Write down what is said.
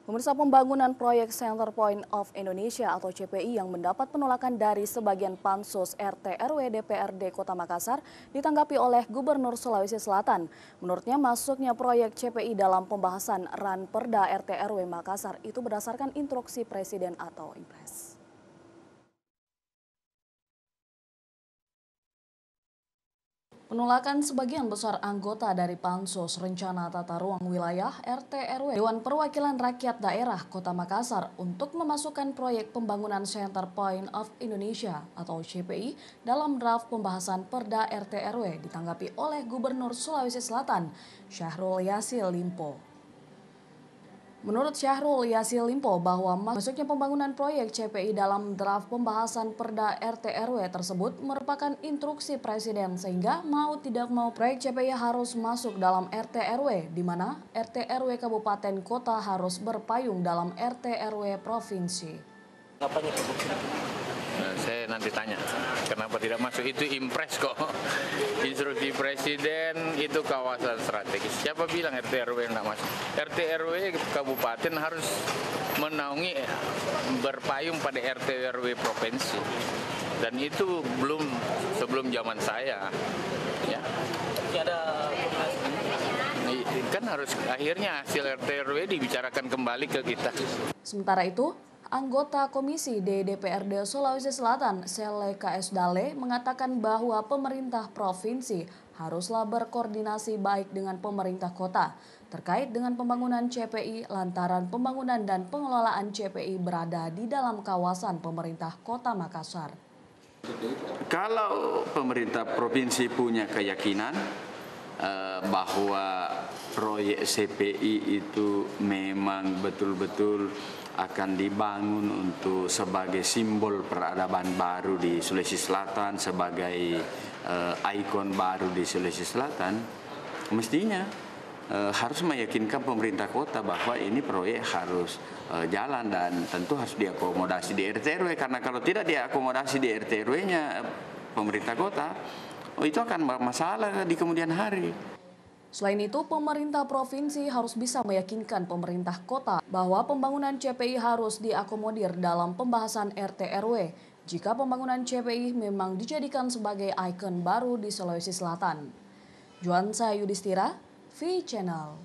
Pemirsa, pembangunan proyek Center Point of Indonesia atau CPI yang mendapat penolakan dari sebagian pansus RT RW DPRD Kota Makassar ditanggapi oleh Gubernur Sulawesi Selatan. Menurutnya masuknya proyek CPI dalam pembahasan Ranperda RT RW Makassar itu berdasarkan instruksi Presiden atau Impres. Penolakan sebagian besar anggota dari Pansus Rencana Tata Ruang Wilayah RT RW Dewan Perwakilan Rakyat Daerah Kota Makassar untuk memasukkan proyek pembangunan Center Point of Indonesia atau CPI dalam draft pembahasan Perda RT RW ditanggapi oleh Gubernur Sulawesi Selatan Syahrul Yassin Limpo. Menurut Syahrul Yassin Limpo bahwa masuknya pembangunan proyek CPI dalam draft pembahasan Perda RT RW tersebut merupakan instruksi Presiden sehingga mau tidak mau proyek CPI harus masuk dalam RT RW di mana RT RW kabupaten kota harus berpayung dalam RT RW provinsi. Saya nanti tanya kenapa tidak masuk, itu impres kok. Instruksi Presiden itu kawasan strategis. Siapa bilang RT RW tidak masuk? RT RW kabupaten harus menaungi berpayung pada RT RW provinsi. Dan itu sebelum zaman saya. Ya. Kan harus akhirnya hasil RT RW dibicarakan kembali ke kita. Sementara itu, anggota Komisi D DPRD Sulawesi Selatan, Sele KS Dale, mengatakan bahwa pemerintah provinsi haruslah berkoordinasi baik dengan pemerintah kota terkait dengan pembangunan CPI lantaran pembangunan dan pengelolaan CPI berada di dalam kawasan pemerintah Kota Makassar. Kalau pemerintah provinsi punya keyakinan bahwa proyek CPI itu memang betul-betul akan dibangun untuk sebagai simbol peradaban baru di Sulawesi Selatan, sebagai ikon baru di Sulawesi Selatan, mestinya harus meyakinkan pemerintah kota bahwa ini proyek harus jalan dan tentu harus diakomodasi di RT RW, karena kalau tidak diakomodasi di RT RW-nya pemerintah kota, itu akan masalah di kemudian hari. Selain itu, pemerintah provinsi harus bisa meyakinkan pemerintah kota bahwa pembangunan CPI harus diakomodir dalam pembahasan RT RW jika pembangunan CPI memang dijadikan sebagai ikon baru di Sulawesi Selatan. Juansa Yudhistira, V Channel.